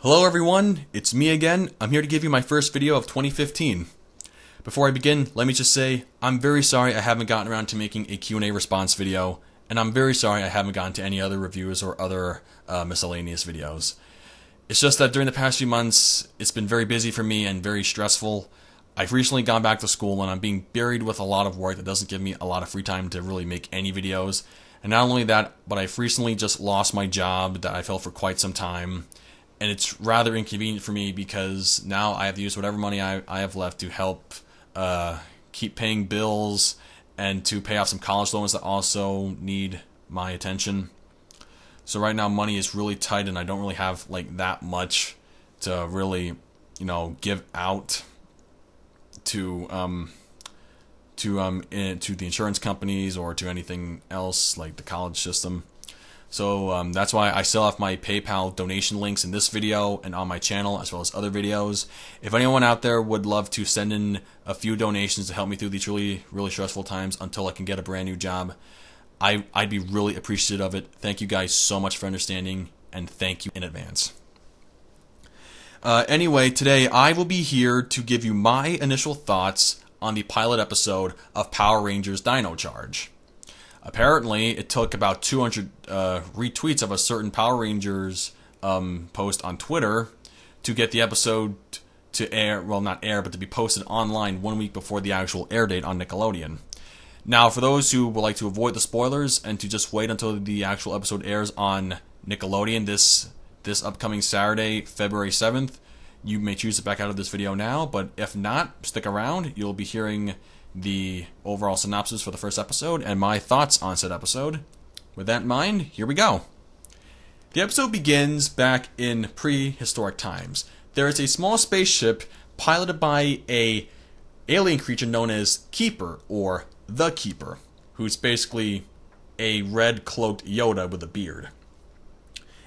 Hello everyone, it's me again. I'm here to give you my first video of 2015. Before I begin, let me just say, I'm very sorry I haven't gotten around to making a Q&A response video, and I'm very sorry I haven't gotten to any other reviews or other miscellaneous videos. It's just that during the past few months, it's been very busy for me and very stressful. I've recently gone back to school and I'm being buried with a lot of work that doesn't give me a lot of free time to really make any videos. And not only that, but I've recently just lost my job that I've held for quite some time. And it's rather inconvenient for me because now I have to use whatever money I have left to help keep paying bills and to pay off some college loans that also need my attention. So right now money is really tight and I don't really have like that much to really, give out to the insurance companies or to anything else like the college system. So that's why I still have my PayPal donation links in this video and on my channel as well as other videos. If anyone out there would love to send in a few donations to help me through these really stressful times until I can get a brand new job, I'd be really appreciative of it. Thank you guys so much for understanding, and thank you in advance. Anyway, today I will be here to give you my initial thoughts on the pilot episode of Power Rangers Dino Charge. Apparently, it took about 200 retweets of a certain Power Rangers post on Twitter to get the episode to air, well, not air, but to be posted online 1 week before the actual air date on Nickelodeon. Now, for those who would like to avoid the spoilers and to just wait until the actual episode airs on Nickelodeon this upcoming Saturday, February 7th, you may choose to back out of this video now, but if not, stick around. You'll be hearing the overall synopsis for the first episode and my thoughts on said episode. With that in mind, here we go. The episode begins back in prehistoric times. There is a small spaceship piloted by a alien creature known as Keeper, or the Keeper, who's basically a red-cloaked Yoda with a beard.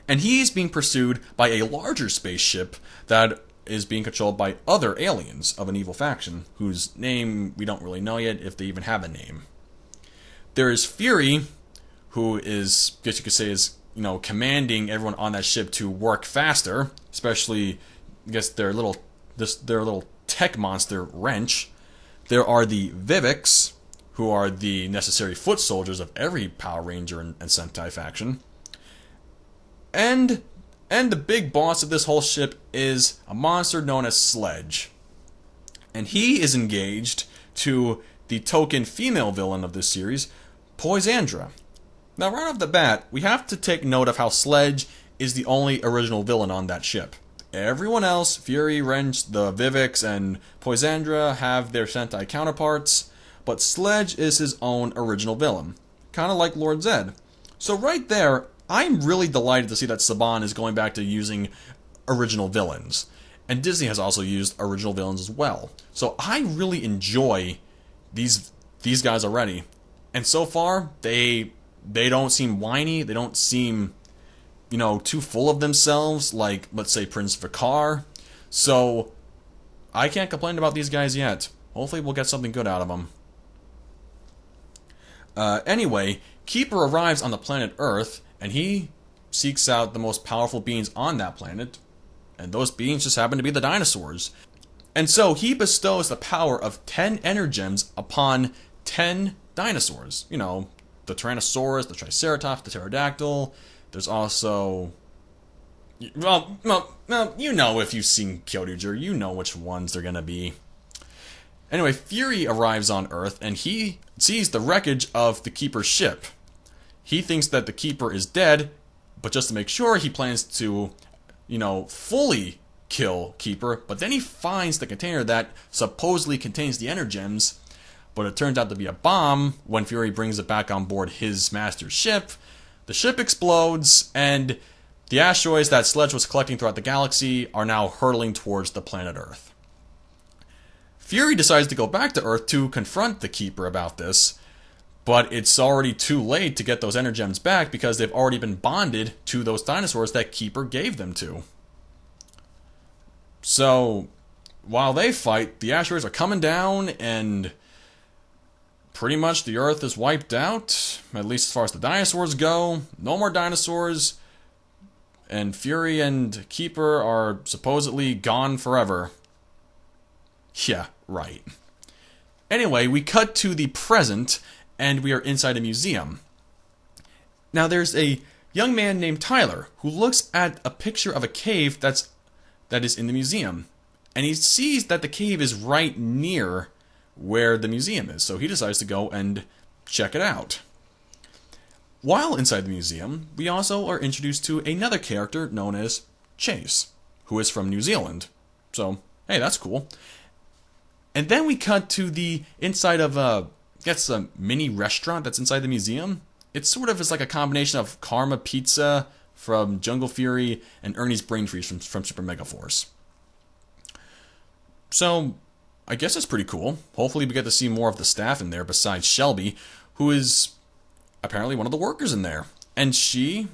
And he's being pursued by a larger spaceship that is being controlled by other aliens of an evil faction, whose name we don't really know yet, if they even have a name. There is Fury, who is, I guess you could say, is commanding everyone on that ship to work faster, especially, I guess, their little tech monster Wrench. There are the Viveks, who are the necessary foot soldiers of every Power Ranger and Sentai faction. And the big boss of this whole ship is a monster known as Sledge. And he is engaged to the token female villain of this series, Poisandra. Now, right off the bat, we have to take note of how Sledge is the only original villain on that ship. Everyone else, Fury, Wrench, the Viveks, and Poisandra, have their Sentai counterparts, but Sledge is his own original villain. Kind of like Lord Zed. So right there, I'm really delighted to see that Saban is going back to using original villains. And Disney has also used original villains as well. So I really enjoy these guys already. And so far, they don't seem whiny. They don't seem, too full of themselves like, let's say, Prince Vicar. So I can't complain about these guys yet. Hopefully we'll get something good out of them. Anyway, Keeper arrives on the planet Earth, and he seeks out the most powerful beings on that planet, and those beings just happen to be the dinosaurs. And so he bestows the power of 10 Energems upon 10 dinosaurs. The Tyrannosaurus, the Triceratops, the Pterodactyl. There's also... Well, if you've seen Kyoryuger, you know which ones they're going to be. Anyway, Fury arrives on Earth, and he sees the wreckage of the Keeper's ship. He thinks that the Keeper is dead, but just to make sure, he plans to, fully kill Keeper. But then he finds the container that supposedly contains the Energems, but it turns out to be a bomb. When Fury brings it back on board his master's ship, the ship explodes, and the asteroids that Sledge was collecting throughout the galaxy are now hurtling towards the planet Earth. Fury decides to go back to Earth to confront the Keeper about this, but it's already too late to get those Energems back because they've already been bonded to those dinosaurs that Keeper gave them to. So, while they fight, the asteroids are coming down, and pretty much the Earth is wiped out, at least as far as the dinosaurs go. No more dinosaurs. And Fury and Keeper are supposedly gone forever. Yeah, right. Anyway, we cut to the present, and we are inside a museum. Now, there's a young man named Tyler who looks at a picture of a cave that is in the museum. And he sees that the cave is right near where the museum is, so he decides to go and check it out. While inside the museum, we also are introduced to another character known as Chase, who is from New Zealand. So, hey, that's cool. And then we cut to the inside of a mini restaurant that's inside the museum. It sort of is like a combination of Karma Pizza from Jungle Fury and Ernie's Brain Freeze from Super Mega Force. So, I guess it's pretty cool. Hopefully we get to see more of the staff in there besides Shelby, who is apparently one of the workers in there. And she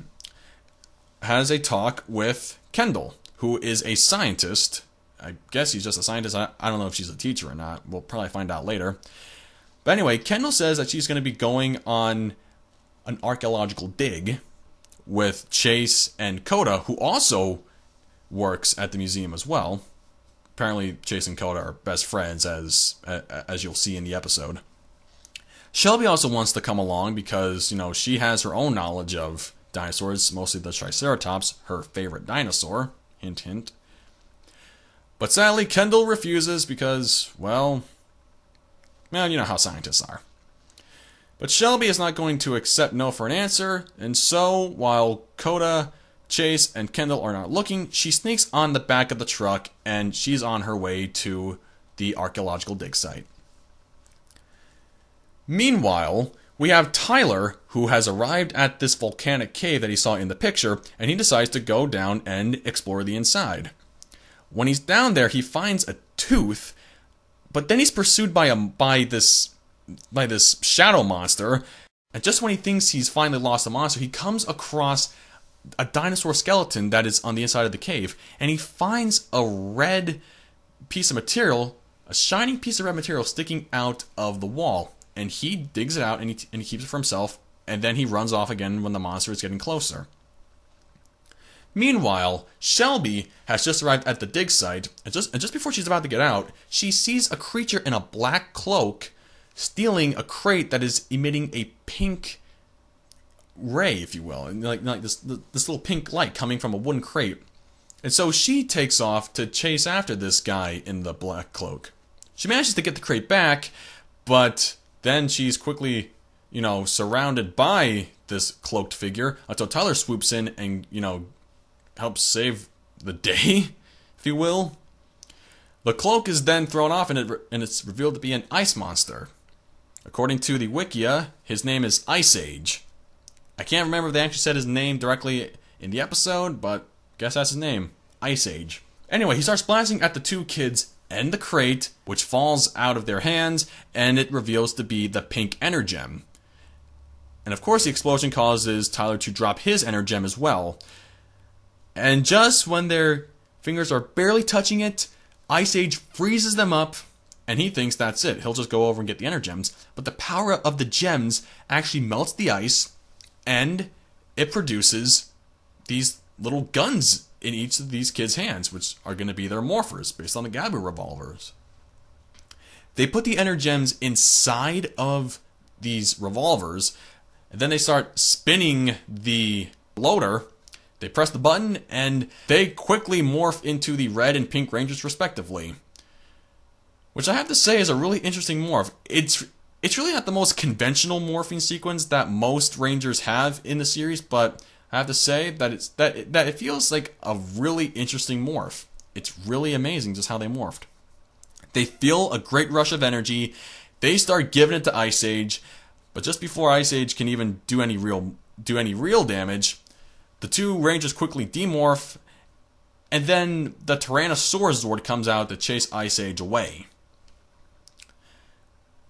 has a talk with Kendall, who is a scientist. I guess he's just a scientist. I don't know if she's a teacher or not. We'll probably find out later. But anyway, Kendall says that she's going to be going on an archaeological dig with Chase and Coda, who also works at the museum as well. Apparently, Chase and Coda are best friends, as you'll see in the episode. Shelby also wants to come along because, she has her own knowledge of dinosaurs, mostly the Triceratops, her favorite dinosaur. Hint, hint. But sadly, Kendall refuses because, well, you know how scientists are. But Shelby is not going to accept no for an answer, and so, while Coda, Chase, and Kendall are not looking, she sneaks on the back of the truck, and she's on her way to the archaeological dig site. Meanwhile, we have Tyler, who has arrived at this volcanic cave that he saw in the picture, and he decides to go down and explore the inside. When he's down there, he finds a tooth, but then he's pursued by this shadow monster, and just when he thinks he's finally lost the monster, he comes across a dinosaur skeleton that is on the inside of the cave, and he finds a red piece of material, a shining piece of red material sticking out of the wall. And he digs it out and he keeps it for himself, and then he runs off again when the monster is getting closer. Meanwhile, Shelby has just arrived at the dig site, and just before she's about to get out, she sees a creature in a black cloak stealing a crate that is emitting a pink ray, if you will, and like this little pink light coming from a wooden crate. And so she takes off to chase after this guy in the black cloak. She manages to get the crate back, but then she's quickly, surrounded by this cloaked figure until Tyler swoops in and, helps save the day, if you will. The cloak is then thrown off and it's revealed to be an ice monster. According to the Wikia, his name is Ice Age. I can't remember if they actually said his name directly in the episode, but guess that's his name, Ice Age. Anyway, he starts blasting at the two kids and the crate, which falls out of their hands, and it reveals to be the pink Energem. And of course the explosion causes Tyler to drop his Energem as well. And just when their fingers are barely touching it, Ice Age freezes them up, and he thinks that's it. He'll just go over and get the Energems. But the power of the gems actually melts the ice, and it produces these little guns in each of these kids' hands, which are going to be their morphers, based on the Gabu revolvers. They put the Energems inside of these revolvers, and then they start spinning the loader. They press the button, and they quickly morph into the red and pink Rangers, respectively. Which I have to say is a really interesting morph. It's really not the most conventional morphing sequence that most Rangers have in the series, but I have to say that it feels like a really interesting morph. It's really amazing just how they morphed. They feel a great rush of energy. They start giving it to Ice Age, but just before Ice Age can even do any real damage, the two Rangers quickly demorph, and then the Tyrannosaurus Zord comes out to chase Ice Age away.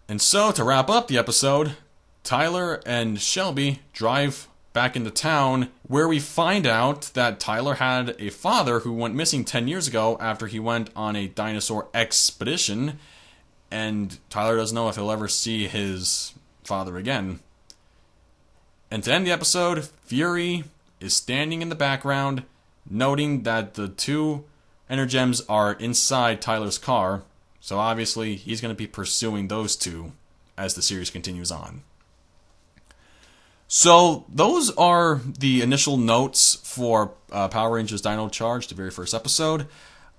And so, to wrap up the episode, Tyler and Shelby drive back into town, where we find out that Tyler had a father who went missing 10 years ago after he went on a dinosaur expedition, and Tyler doesn't know if he'll ever see his father again. And to end the episode, Fury is standing in the background, noting that the two Energems are inside Tyler's car, so obviously he's going to be pursuing those two as the series continues on. So those are the initial notes for Power Rangers Dino Charge, the very first episode.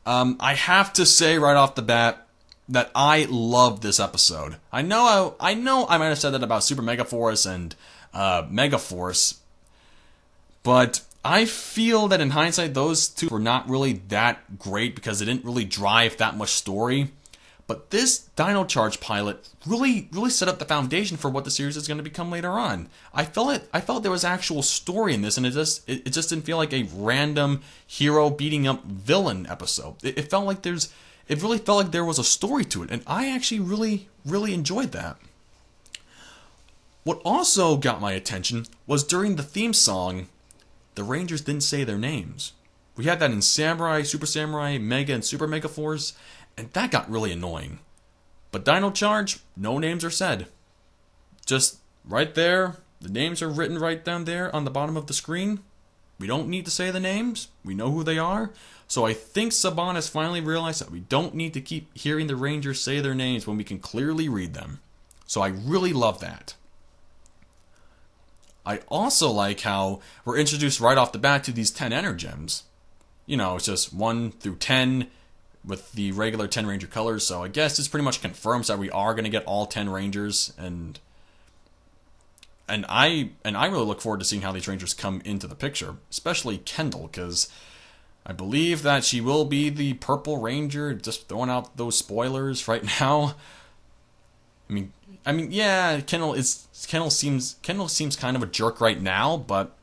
I have to say right off the bat that I love this episode. I know I might have said that about Super Mega Force and Mega Force, but I feel that in hindsight, those two were not really that great because they didn't really drive that much story. But this Dino Charge pilot really set up the foundation for what the series is going to become later on. I felt there was actual story in this, and it just didn't feel like a random hero beating up villain episode. It really felt like there was a story to it, and I actually really enjoyed that. What also got my attention was during the theme song, the Rangers didn't say their names. We had that in Samurai, Super Samurai, Mega, and Super Mega Force, and that got really annoying. But Dino Charge, no names are said. Just right there, the names are written right down there on the bottom of the screen. We don't need to say the names. We know who they are. So I think Saban has finally realized that we don't need to keep hearing the Rangers say their names when we can clearly read them. So I really love that. I also like how we're introduced right off the bat to these 10 Energems. You know, it's just 1 through 10 with the regular 10 Ranger colors, so I guess this pretty much confirms that we are going to get all 10 Rangers, and I really look forward to seeing how these Rangers come into the picture, especially Kendall, because I believe that she will be the Purple Ranger, just throwing out those spoilers right now. I mean, yeah, Kendall seems kind of a jerk right now, but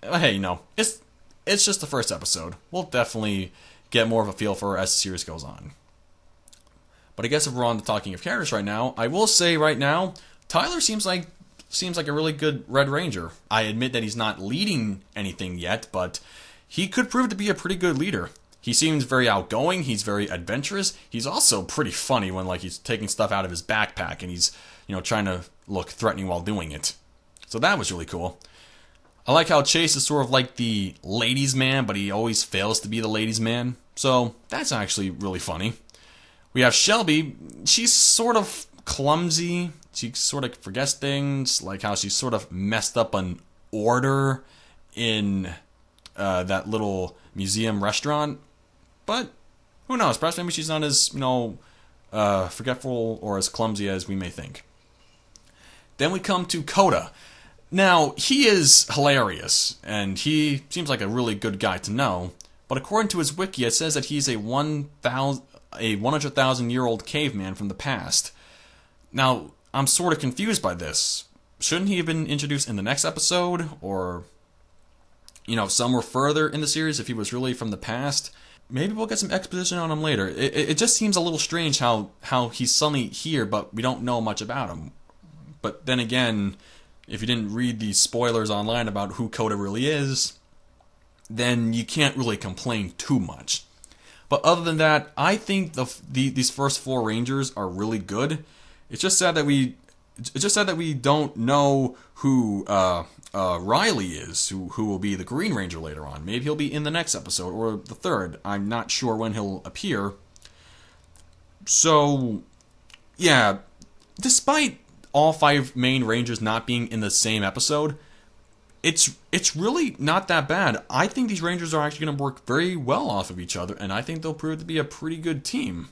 hey, no, it's just the first episode. We'll definitely get more of a feel for her as the series goes on. But I guess if we're on to talking of characters right now, I will say right now, Tyler seems like a really good Red Ranger. I admit that he's not leading anything yet, but he could prove to be a pretty good leader. He seems very outgoing, he's very adventurous, he's also pretty funny when he's taking stuff out of his backpack and he's, trying to look threatening while doing it. So that was really cool. I like how Chase is sort of like the ladies' man, but he always fails to be the ladies' man. So that's actually really funny. We have Shelby. She's sort of clumsy. She sort of forgets things, like how she sort of messed up an order in that little museum restaurant. But who knows? Perhaps maybe she's not as, forgetful or as clumsy as we may think. Then we come to Coda. Now, he is hilarious, and he seems like a really good guy to know, but according to his wiki, it says that he's a 100,000-year-old caveman from the past. Now, I'm sort of confused by this. Shouldn't he have been introduced in the next episode, or, somewhere further in the series if he was really from the past? Maybe we'll get some exposition on him later. It just seems a little strange how he's suddenly here, but we don't know much about him. But then again, if you didn't read the spoilers online about who Coda really is, then you can't really complain too much. But other than that, I think these first 4 Rangers are really good. It's just sad that we don't know who Riley is, who will be the Green Ranger later on. Maybe he'll be in the next episode or the third. I'm not sure when he'll appear. So, yeah, despite all 5 main Rangers not being in the same episode, it's really not that bad. I think these Rangers are actually going to work very well off of each other, and I think they'll prove to be a pretty good team.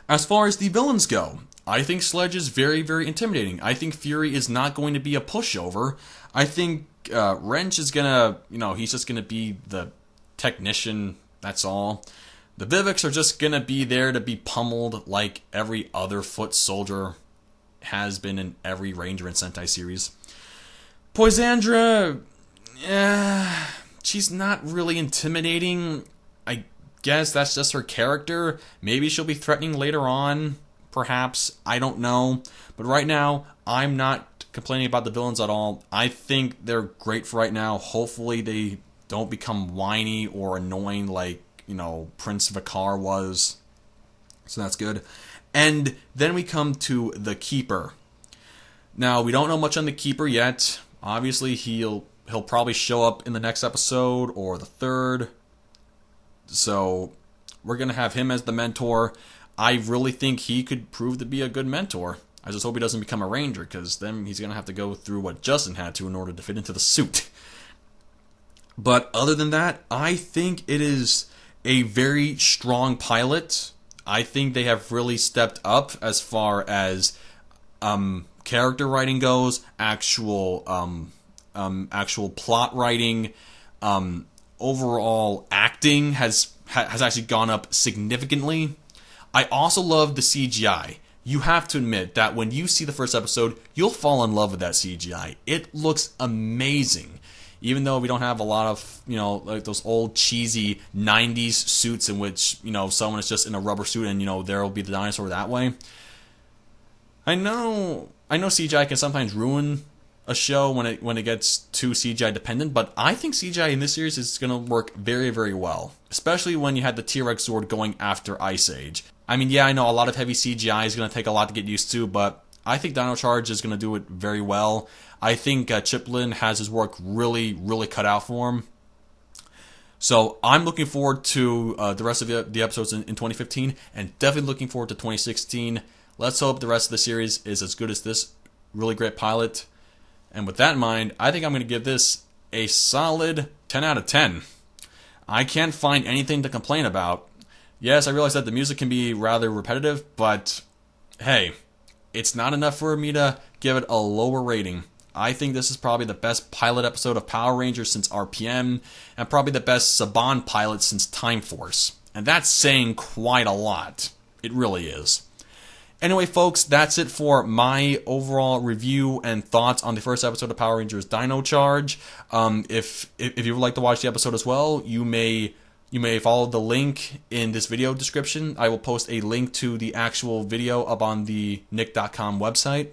As far as the villains go, I think Sledge is very, very intimidating. I think Fury is not going to be a pushover. I think Wrench is going to, he's just going to be the technician, that's all. The Vivics are just going to be there to be pummeled like every other foot soldier has been in every Ranger and Sentai series. Poisandra, she's not really intimidating. I guess that's just her character. Maybe she'll be threatening later on, perhaps. I don't know. But right now, I'm not complaining about the villains at all. I think they're great for right now. Hopefully they don't become whiny or annoying like, Prince Vicar was. So that's good. And then we come to the Keeper. Now, we don't know much on the Keeper yet. Obviously, he'll he'll probably show up in the next episode or the third. So we're going to have him as the mentor. I really think he could prove to be a good mentor. I just hope he doesn't become a Ranger, because then he's going to have to go through what Justin had to in order to fit into the suit. But other than that, I think it is a very strong pilot. I think they have really stepped up as far as character writing goes, actual plot writing, overall acting has actually gone up significantly. I also love the CGI. You have to admit that when you see the first episode, you'll fall in love with that CGI. It looks amazing. Even though we don't have a lot of, like those old cheesy 90s suits in which, someone is just in a rubber suit and, there will be the dinosaur that way. I know CGI can sometimes ruin a show when it gets too CGI dependent, but I think CGI in this series is going to work very, very well. Especially when you had the T-Rex Zord going after Ice Age. I mean, yeah, I know a lot of heavy CGI is going to take a lot to get used to, but I think Dino Charge is going to do it very well. I think Chiplin has his work really, really cut out for him. So I'm looking forward to the rest of the episodes in 2015, and definitely looking forward to 2016. Let's hope the rest of the series is as good as this really great pilot. And with that in mind, I think I'm going to give this a solid 10 out of 10. I can't find anything to complain about. Yes, I realize that the music can be rather repetitive, but hey, it's not enough for me to give it a lower rating. I think this is probably the best pilot episode of Power Rangers since RPM, and probably the best Saban pilot since Time Force. And that's saying quite a lot. It really is. Anyway, folks, that's it for my overall review and thoughts on the first episode of Power Rangers Dino Charge. If you would like to watch the episode as well, you may follow the link in this video description. I will post a link to the actual video up on the nick.com website.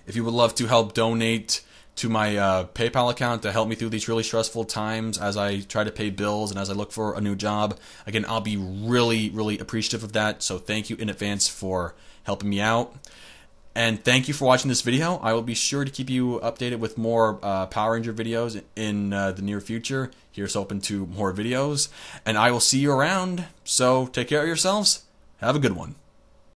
If you would love to help donate to my PayPal account to help me through these really stressful times as I try to pay bills and as I look for a new job, again, I'll be really, really appreciative of that. So thank you in advance for helping me out. And thank you for watching this video. I will be sure to keep you updated with more Power Ranger videos in the near future. Here's open to more videos. And I will see you around. So take care of yourselves. Have a good one.